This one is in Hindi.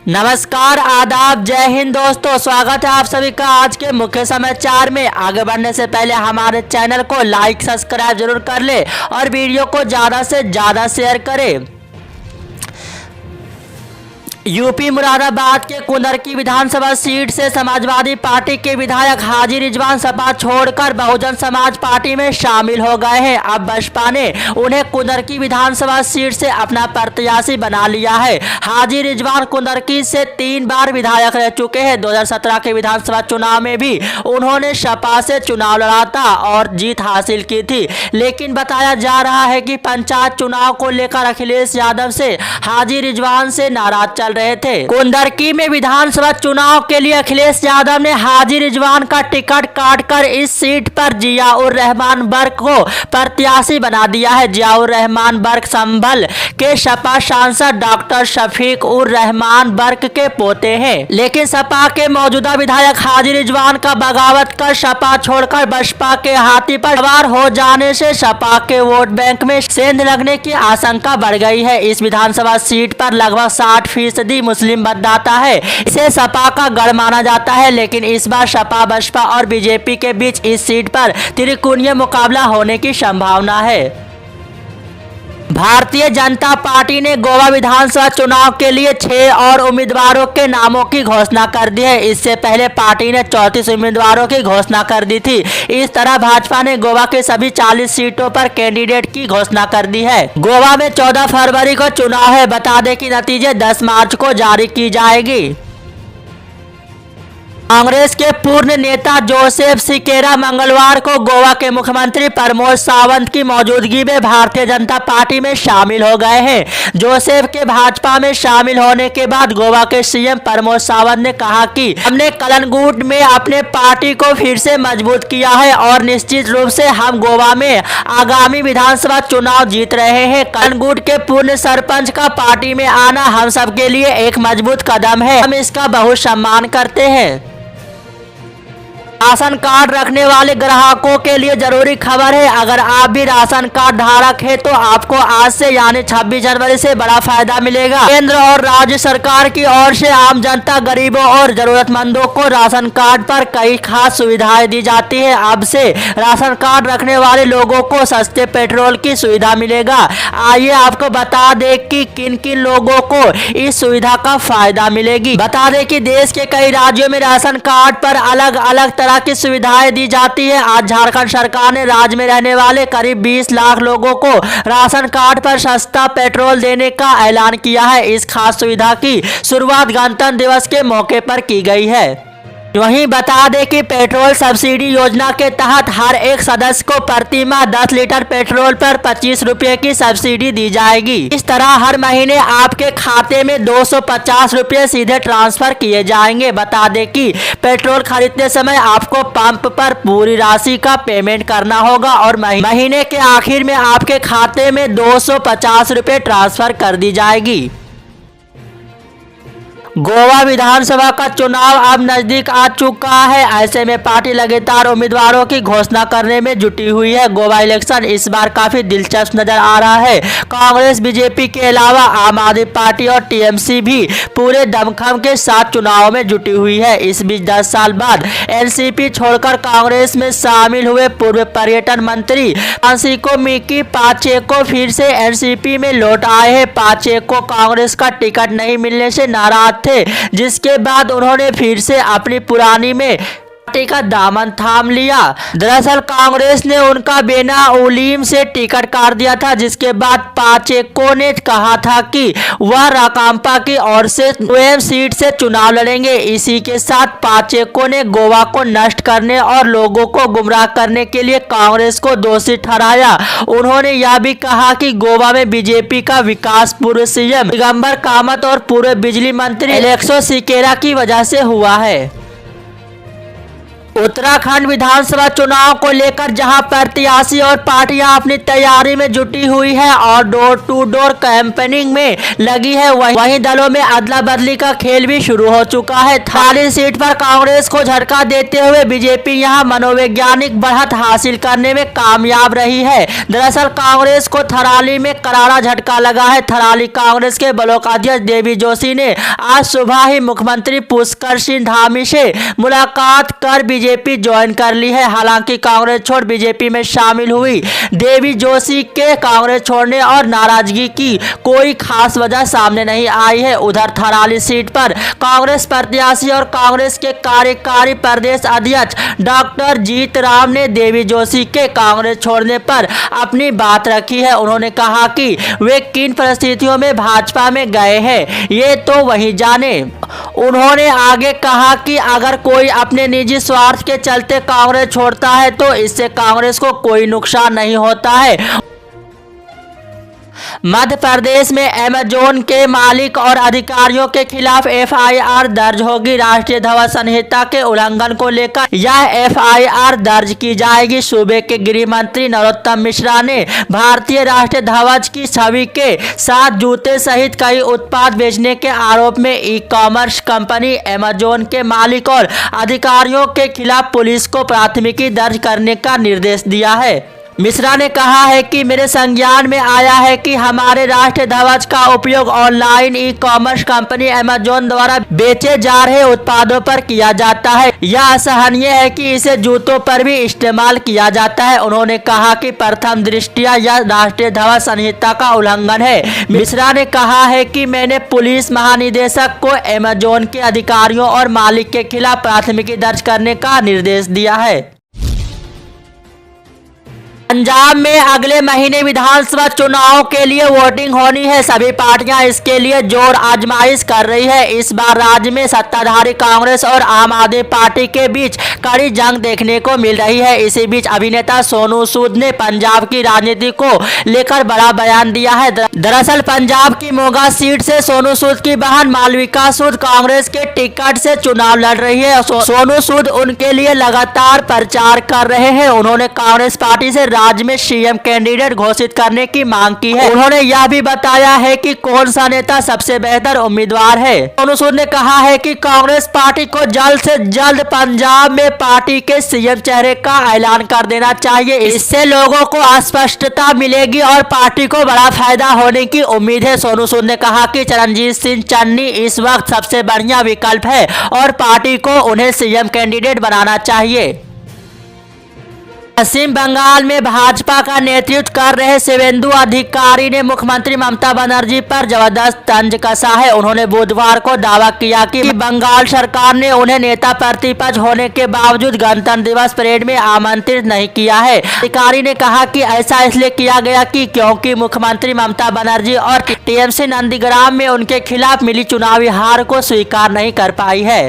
नमस्कार, आदाब, जय हिंद दोस्तों। स्वागत है आप सभी का आज के मुख्य समाचार में। आगे बढ़ने से पहले हमारे चैनल को लाइक सब्सक्राइब जरूर कर ले और वीडियो को ज़्यादा से ज़्यादा शेयर करें। यूपी मुरादाबाद के कुंदरकी विधानसभा सीट से समाजवादी पार्टी के विधायक हाजी रिजवान सपा छोड़कर बहुजन समाज पार्टी में शामिल हो गए हैं। अब बसपा ने उन्हें कुंदरकी विधानसभा सीट से अपना प्रत्याशी बना लिया है। हाजी रिजवान कुंदरकी से 3 बार विधायक रह चुके हैं। 2017 के विधानसभा चुनाव में भी उन्होंने सपा से चुनाव लड़ा था और जीत हासिल की थी, लेकिन बताया जा रहा है कि पंचायत चुनाव को लेकर अखिलेश यादव से हाजी रिजवान से नाराज चल रहे थे। कुंदरकी में विधानसभा चुनाव के लिए अखिलेश यादव ने हाजी रिजवान का टिकट काटकर इस सीट पर जियाउर रहमान बर्क को प्रत्याशी बना दिया है। जियाउर रहमान बर्क संभल के सपा सांसद डॉक्टर शफीक उर रहमान बर्क के पोते हैं, लेकिन सपा के मौजूदा विधायक हाजी रिजवान का बगावत कर सपा छोड़कर बसपा के हाथी पर सवार हो जाने से सपा के वोट बैंक में सेंध लगने की आशंका बढ़ गई है। इस विधानसभा सीट पर लगभग 60% मुस्लिम मतदाता है। इसे सपा का गढ़ माना जाता है, लेकिन इस बार सपा, बसपा और बीजेपी के बीच इस सीट पर त्रिकोणीय मुकाबला होने की संभावना है। भारतीय जनता पार्टी ने गोवा विधानसभा चुनाव के लिए 6 और उम्मीदवारों के नामों की घोषणा कर दी है। इससे पहले पार्टी ने 34 उम्मीदवारों की घोषणा कर दी थी। इस तरह भाजपा ने गोवा के सभी 40 सीटों पर कैंडिडेट की घोषणा कर दी है। गोवा में 14 फरवरी को चुनाव है। बता दें कि नतीजे 10 मार्च को जारी की जाएगी। कांग्रेस के पूर्व नेता जोसेफ सिकेरा मंगलवार को गोवा के मुख्यमंत्री प्रमोद सावंत की मौजूदगी में भारतीय जनता पार्टी में शामिल हो गए हैं। जोसेफ के भाजपा में शामिल होने के बाद गोवा के सीएम प्रमोद सावंत ने कहा कि हमने कलंगुट में अपने पार्टी को फिर से मजबूत किया है और निश्चित रूप से हम गोवा में आगामी विधानसभा चुनाव जीत रहे हैं। कलंगुट के पूर्व सरपंच का पार्टी में आना हम सबके लिए एक मजबूत कदम है। हम इसका बहुत सम्मान करते हैं। राशन कार्ड रखने वाले ग्राहकों के लिए जरूरी खबर है। अगर आप भी राशन कार्ड धारक हैं तो आपको आज से यानी 26 जनवरी से बड़ा फायदा मिलेगा। केंद्र और राज्य सरकार की ओर से आम जनता, गरीबों और जरूरतमंदों को राशन कार्ड पर कई खास सुविधाएं दी जाती है। अब से राशन कार्ड रखने वाले लोगों को सस्ते पेट्रोल की सुविधा मिलेगा। आइए आपको बता दें कि किन किन लोगों को इस सुविधा का फायदा मिलेगी। बता दें कि देश के कई राज्यों में राशन कार्ड पर अलग अलग तरह की सुविधाएं दी जाती है। आज झारखंड सरकार ने राज्य में रहने वाले करीब 20 लाख लोगों को राशन कार्ड पर सस्ता पेट्रोल देने का ऐलान किया है। इस खास सुविधा की शुरुआत गणतंत्र दिवस के मौके पर की गई है। वहीं बता दें कि पेट्रोल सब्सिडी योजना के तहत हर एक सदस्य को प्रति माह 10 लीटर पेट्रोल पर 25 रुपये की सब्सिडी दी जाएगी। इस तरह हर महीने आपके खाते में 250 रुपये सीधे ट्रांसफर किए जाएंगे। बता दें कि पेट्रोल खरीदते समय आपको पंप पर पूरी राशि का पेमेंट करना होगा और महीने के आखिर में आपके खाते में 250 रुपये ट्रांसफर कर दी जाएगी। गोवा विधानसभा का चुनाव अब नजदीक आ चुका है। ऐसे में पार्टी लगातार उम्मीदवारों की घोषणा करने में जुटी हुई है। गोवा इलेक्शन इस बार काफी दिलचस्प नजर आ रहा है। कांग्रेस, बीजेपी के अलावा आम आदमी पार्टी और टीएमसी भी पूरे दमखम के साथ चुनाव में जुटी हुई है। इस बीच 10 साल बाद एनसीपी छोड़कर कांग्रेस में शामिल हुए पूर्व पर्यटन मंत्री फ्रांसिस्को मिकी पाचेको फिर से एनसीपी में लौट आए हैं। पाचेको कांग्रेस का टिकट नहीं मिलने से नाराज थे, जिसके बाद उन्होंने फिर से अपनी पुरानी में पार्टी का दामन थाम लिया। दरअसल कांग्रेस ने उनका बिना उलीम से टिकट काट दिया था, जिसके बाद पाचेको ने कहा था कि वह राकांपा की ओर से स्वयं सीट से चुनाव लड़ेंगे। इसी के साथ पाचेको ने गोवा को नष्ट करने और लोगों को गुमराह करने के लिए कांग्रेस को दोषी ठहराया। उन्होंने यह भी कहा कि गोवा में बीजेपी का विकास पूर्व सीएम दिगंबर कामत और पूर्व बिजली मंत्री एलेक्सो सिकेरा की वजह से हुआ है। उत्तराखंड विधानसभा चुनाव को लेकर जहां प्रत्याशी और पार्टियां अपनी तैयारी में जुटी हुई है और डोर टू डोर कैंपेनिंग में लगी है, वहीं दलों में अदला बदली का खेल भी शुरू हो चुका है। थाली सीट पर कांग्रेस को झटका देते हुए बीजेपी यहां मनोवैज्ञानिक बढ़त हासिल करने में कामयाब रही है। दरअसल कांग्रेस को थराली में करारा झटका लगा है। थराली कांग्रेस के ब्लॉक अध्यक्ष देवी जोशी ने आज सुबह ही मुख्यमंत्री पुष्कर सिंह धामी से मुलाकात कर बीजेपी ज्वाइन कर ली है। हालांकि कांग्रेस छोड़ बीजेपी में शामिल हुई देवी जोशी के कांग्रेस छोड़ने और नाराजगी की कोई खास वजह सामने नहीं आई है। उधर थराली सीट पर कांग्रेस प्रत्याशी और कांग्रेस के कार्यकारी प्रदेश अध्यक्ष डॉक्टर जीत राम ने देवी जोशी के कांग्रेस छोड़ने पर अपनी बात रखी है। उन्होंने कहा कि वे किन परिस्थितियों में भाजपा में गए हैं ये तो वही जाने। उन्होंने आगे कहा कि अगर कोई अपने निजी स्वार्थ के चलते कांग्रेस छोड़ता है तो इससे कांग्रेस को कोई नुकसान नहीं होता है। मध्य प्रदेश में अमेजोन के मालिक और अधिकारियों के खिलाफ एफआईआर दर्ज होगी। राष्ट्रीय ध्वज संहिता के उल्लंघन को लेकर यह एफआईआर दर्ज की जाएगी। सूबे के गृह मंत्री नरोत्तम मिश्रा ने भारतीय राष्ट्रीय ध्वज की छवि के साथ जूते सहित कई उत्पाद बेचने के आरोप में ई कॉमर्स कंपनी अमेजोन के मालिक और अधिकारियों के खिलाफ पुलिस को प्राथमिकी दर्ज करने का निर्देश दिया है। मिश्रा ने कहा है कि मेरे संज्ञान में आया है कि हमारे राष्ट्रीय ध्वज का उपयोग online e commerce company Amazon द्वारा बेचे जा रहे उत्पादों पर किया जाता है। यह असहनीय है कि इसे जूतों पर भी इस्तेमाल किया जाता है। उन्होंने कहा कि प्रथम दृष्टया यह राष्ट्रीय ध्वज संहिता का उल्लंघन है। मिश्रा ने कहा है कि मैंने पुलिस महानिदेशक को अमेजोन के अधिकारियों और मालिक के खिलाफ प्राथमिकी दर्ज करने का निर्देश दिया है। पंजाब में अगले महीने विधानसभा चुनाव के लिए वोटिंग होनी है। सभी पार्टियां इसके लिए जोर आजमाइश कर रही है। इस बार राज्य में सत्ताधारी कांग्रेस और आम आदमी पार्टी के बीच कड़ी जंग देखने को मिल रही है। इसी बीच अभिनेता सोनू सूद ने पंजाब की राजनीति को लेकर बड़ा बयान दिया है। दरअसल पंजाब की मोगा सीट से सोनू सूद की बहन मालविका सूद कांग्रेस के टिकट से चुनाव लड़ रही है। सोनू सूद उनके लिए लगातार प्रचार कर रहे हैं। उन्होंने कांग्रेस पार्टी से राज्य में सीएम कैंडिडेट घोषित करने की मांग की है। उन्होंने यह भी बताया है कि कौन सा नेता सबसे बेहतर उम्मीदवार है। सोनू सूद ने कहा है कि कांग्रेस पार्टी को जल्द से जल्द पंजाब में पार्टी के सीएम चेहरे का ऐलान कर देना चाहिए। इससे लोगों को स्पष्टता मिलेगी और पार्टी को बड़ा फायदा होने की उम्मीद है। सोनू सूद ने कहा कि चरणजीत सिंह चन्नी इस वक्त सबसे बढ़िया विकल्प है और पार्टी को उन्हें सीएम कैंडिडेट बनाना चाहिए। पश्चिम बंगाल में भाजपा का नेतृत्व कर रहे शुवेंदु अधिकारी ने मुख्यमंत्री ममता बनर्जी पर जबरदस्त तंज कसा है। उन्होंने बुधवार को दावा किया कि बंगाल सरकार ने उन्हें नेता प्रतिपक्ष होने के बावजूद गणतंत्र दिवस परेड में आमंत्रित नहीं किया है। अधिकारी ने कहा कि ऐसा इसलिए किया गया कि क्योंकि मुख्यमंत्री ममता बनर्जी और टीएमसी नंदीग्राम में उनके खिलाफ मिली चुनावी हार को स्वीकार नहीं कर पाई है।